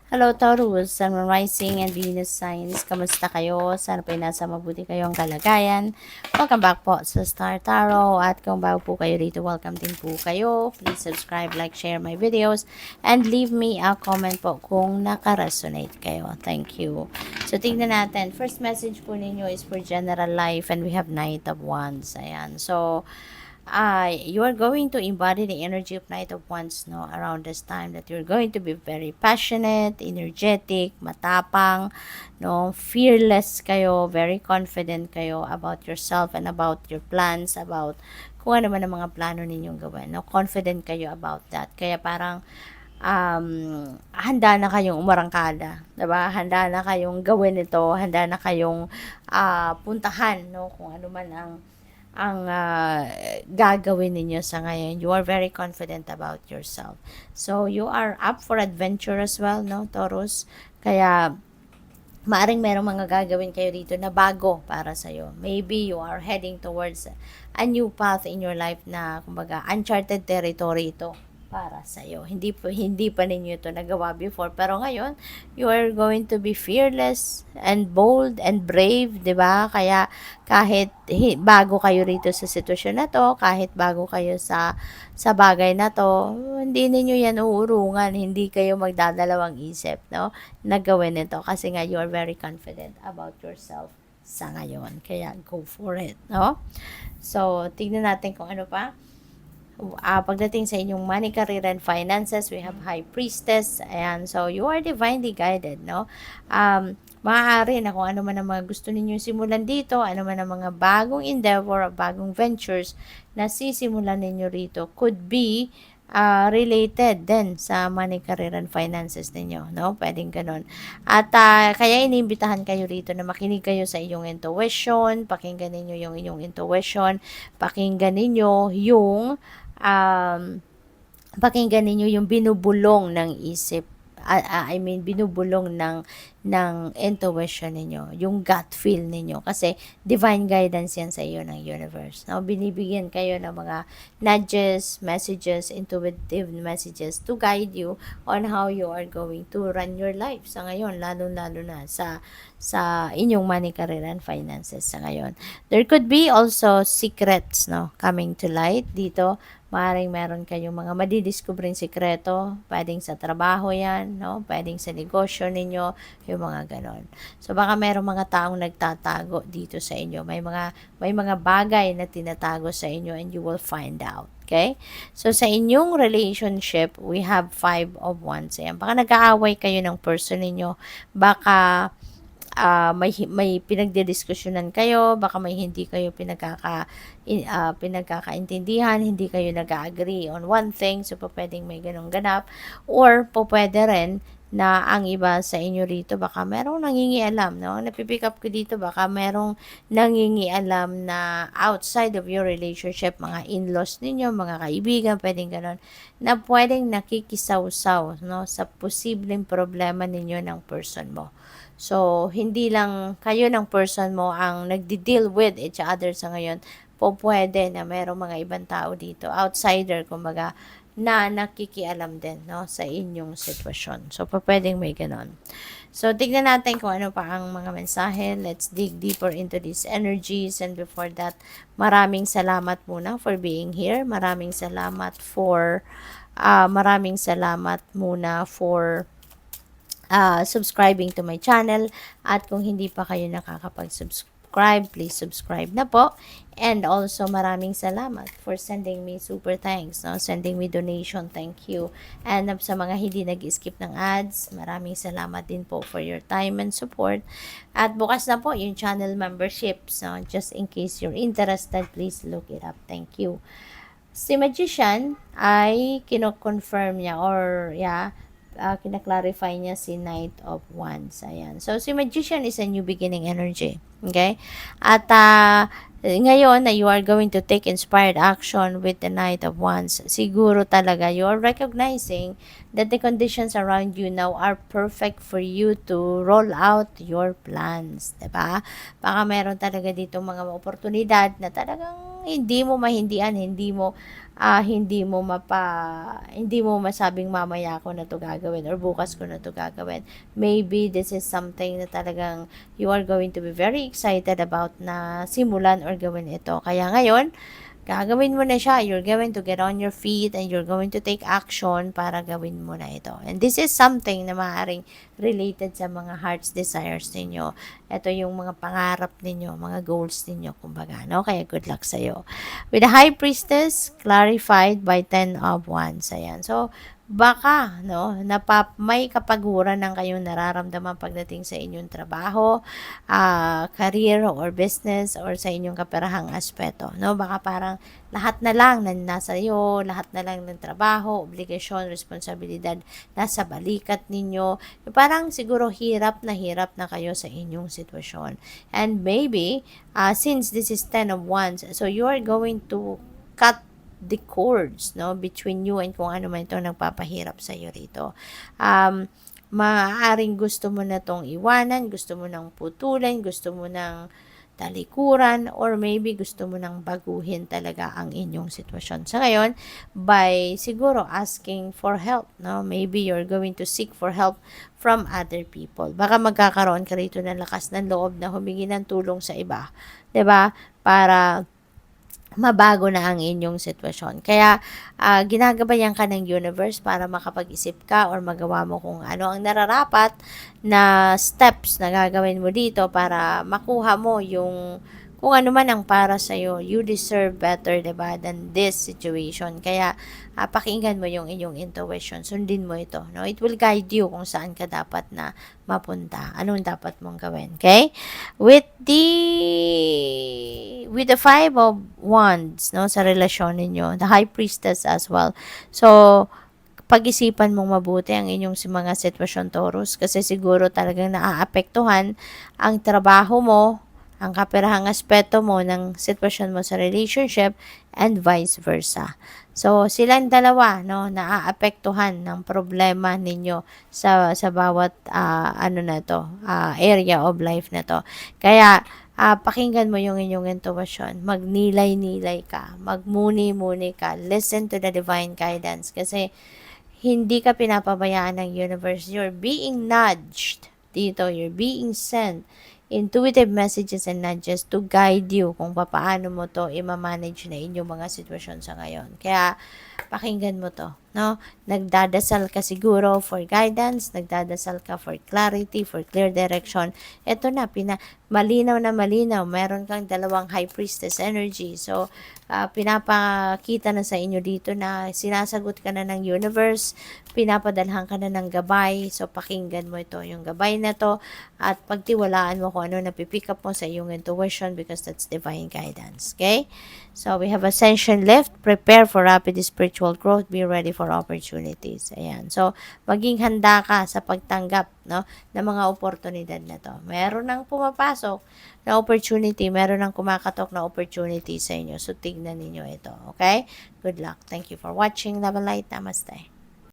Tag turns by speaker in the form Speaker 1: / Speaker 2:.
Speaker 1: Hello Taurus, Sun, Moon Rising and Venus Signs. Kamusta kayo? Sana po nasa mabuti kayong kalagayan. Welcome back po sa Star Tarot. At kung bago po kayo dito, welcome din po kayo. Please subscribe, like, share my videos, and leave me a comment po kung naka-resonate kayo. Thank you. So tingnan natin. First message po ninyo is for general life and we have Knight of Wands. Ayan. So, you are going to embody the energy of Knight of Wands, no, around this time, that you're going to be very passionate, energetic, matapang, no, fearless kayo, very confident kayo about yourself and about your plans, about kung ano man ang mga plano ninyong gawin, no, confident kayo about that. Kaya parang handa na kayong umarangkada, 'di ba? Handa na kayong gawin ito, handa na kayong puntahan, no, kung ano man ang gagawin ninyo sa ngayon. You are very confident about yourself. So, you are up for adventure as well, no, Taurus? Kaya, maaring merong mga gagawin kayo dito na bago para sa'yo. Maybe you are heading towards a new path in your life na, kumbaga, uncharted territory ito para sa'yo. Hindi pa ninyo ito nagawa before. Pero ngayon, you are going to be fearless and bold and brave, di ba? Kaya kahit bago kayo rito sa sitwasyon na to, kahit bago kayo sa bagay na to, hindi ninyo yan uurungan, hindi kayo magdadalawang isip, no? Na gawin ito. Kasi nga, you are very confident about yourself sa ngayon. Kaya, go for it, no? So, tignan natin kung ano pa. Pagdating sa inyong money, career, and finances, we have High Priestess. Ayan, so you are divinely guided, no? Maaari na kung ano man ang mga gusto ninyong simulan dito, ano man ang mga bagong endeavor, bagong ventures na sisimulan ninyo rito could be related din sa money, career, and finances ninyo, no? Pwedeng ganun. At kaya iniimbitahan kayo rito na makinig kayo sa iyong intuition, pakinggan ninyo yung inyong intuition, pakinggan ninyo yung pakinggan ninyo yung binubulong ng isip. I mean, binubulong ng intuition ninyo, yung gut feel ninyo. Kasi, divine guidance yan sa iyo ng universe. Now, binibigyan kayo ng mga nudges, messages, intuitive messages to guide you on how you are going to run your life sa ngayon, lalo-lalo na sa inyong money, career, and finances sa ngayon. There could be also secrets, no, coming to light dito. Maaaring meron kayong mga madidiscovering sikreto, pwedeng sa trabaho yan, no? Pwedeng sa negosyo ninyo, yung mga ganon. So, baka merong mga taong nagtatago dito sa inyo. May mga bagay na tinatago sa inyo and you will find out. Okay? So, sa inyong relationship, we have 5 of Wands. Ayan. Baka nag-aaway kayo ng person ninyo. Baka may pinagdidiskusyonan kayo, baka may hindi kayo pinagkakaintindihan, hindi kayo nag-agree on one thing, so pwedeng may ganong ganap, or pwede rin na ang iba sa inyo rito, baka merong nangingialam, no? Napipick up ko dito, baka merong nangingialam na outside of your relationship, mga in-laws ninyo, mga kaibigan, pwedeng ganon, na pwedeng nakikisawsaw, no, sa posibleng problema ninyo ng person mo. So, hindi lang kayo ng person mo ang nagdi-deal with each other sa ngayon. Pwede na merong mga ibang tao dito, outsider, kumbaga, na nakikialam din, no, sa inyong sitwasyon. So, pwedeng may ganon. So, tignan natin kung ano pa ang mga mensahe. Let's dig deeper into these energies. And before that, maraming salamat muna for being here. Maraming salamat muna for subscribing to my channel. At kung hindi pa kayo nakakapag-subscribe, please subscribe na po. And also, maraming salamat for sending me super thanks, no? Sending me donation, thank you. And sa mga hindi nag-skip ng ads, maraming salamat din po for your time and support. At bukas na po yung channel memberships, no? Just in case you're interested, please look it up. Thank you. Si Magician ay kino-confirm niya or kinaklarify niya si Knight of Wands. Ayan. So, si Magician is a new beginning energy. Okay? At ngayon na you are going to take inspired action with the Knight of Wands, siguro talaga you are recognizing that the conditions around you now are perfect for you to roll out your plans. Diba? Baka meron talaga dito mga oportunidad na talagang hindi mo mahindian, hindi mo masabing mamaya ko na to gagawin or bukas ko na to gagawin. Maybe this is something na talagang you are going to be very excited about na simulan or gawin ito. Kaya ngayon, gagawin mo na siya. You're going to get on your feet and you're going to take action para gawin mo na ito. And this is something na maaaring related sa mga heart's desires ninyo. Ito yung mga pangarap ninyo, mga goals ninyo, kumbaga, no? Kaya good luck sa'yo. With the High Priestess, clarified by 10 of Wands. Ayan. So, baka, no, may kapaguran ng kayong nararamdaman pagdating sa inyong trabaho, career or business or sa inyong kaperahang aspeto, no? Baka parang lahat na lang na nasa iyo, lahat na lang ng trabaho, obligasyon, responsibilidad nasa balikat ninyo. Parang siguro hirap na kayo sa inyong sitwasyon. And maybe, since this is 10 of Wands, so you are going to cut the cords, no, between you and kung ano man ito nagpapahirap sa iyo rito. Maaaring gusto mo na tong iwanan, gusto mo nang putulan, gusto mo nang talikuran, or maybe gusto mo nang baguhin talaga ang inyong sitwasyon. Sa ngayon, by siguro asking for help, no? Maybe you're going to seek for help from other people. Baka magkakaroon ka rito ng lakas ng loob na humingi ng tulong sa iba, 'di ba? Para mabago na ang inyong sitwasyon. Kaya, ginagabayan ka ng universe para makapag-isip ka or magawa mo kung ano ang nararapat na steps na gagawin mo dito para makuha mo yung kung ano man ang para sa'yo. You deserve better, diba, than this situation. Kaya, pakinggan mo yung inyong intuition. Sundin mo ito. No? It will guide you kung saan ka dapat na mapunta. Anong dapat mong gawin. Okay? With the Five of Wands, no, sa relasyon ninyo, the High Priestess as well. So, pag-isipan mong mabuti ang inyong mga sitwasyon, Taurus, kasi siguro talagang naaapektuhan ang trabaho mo, ang kaperahang aspeto mo ng sitwasyon mo sa relationship and vice versa. So, silang dalawa, no, naaapektuhan ng problema ninyo sa bawat area of life na to. Kaya, pakinggan mo yung inyong intuition. Magnilay-nilay ka. Magmuni-muni ka. Listen to the divine guidance. Kasi, hindi ka pinapabayaan ng universe. You're being nudged dito. You're being sent intuitive messages and nudges to guide you kung paano mo to i-manage na inyong mga sitwasyon sa ngayon. Kaya, pakinggan mo to, no? Nagdadasal ka siguro for guidance, nagdadasal ka for clarity, for clear direction. Ito na, malinaw na malinaw. Meron kang dalawang High Priestess energy. So, pinapakita na sa inyo dito na sinasagot ka na ng universe, pinapadalhan ka na ng gabay. So, pakinggan mo ito, yung gabay na to, at pagtiwalaan mo kung ano napipick up mo sa iyong intuition because that's divine guidance. Okay? So, we have ascension left. Prepare for rapid spiritual growth. Be ready for opportunities. Ayan. So, maging handa ka sa pagtanggap, no, ng mga oportunidad na to. Meron nang pumapasok na opportunity. Meron nang kumakatok na opportunity sa inyo. So, tignan ninyo ito. Okay? Good luck. Thank you for watching. Love and light. Namaste.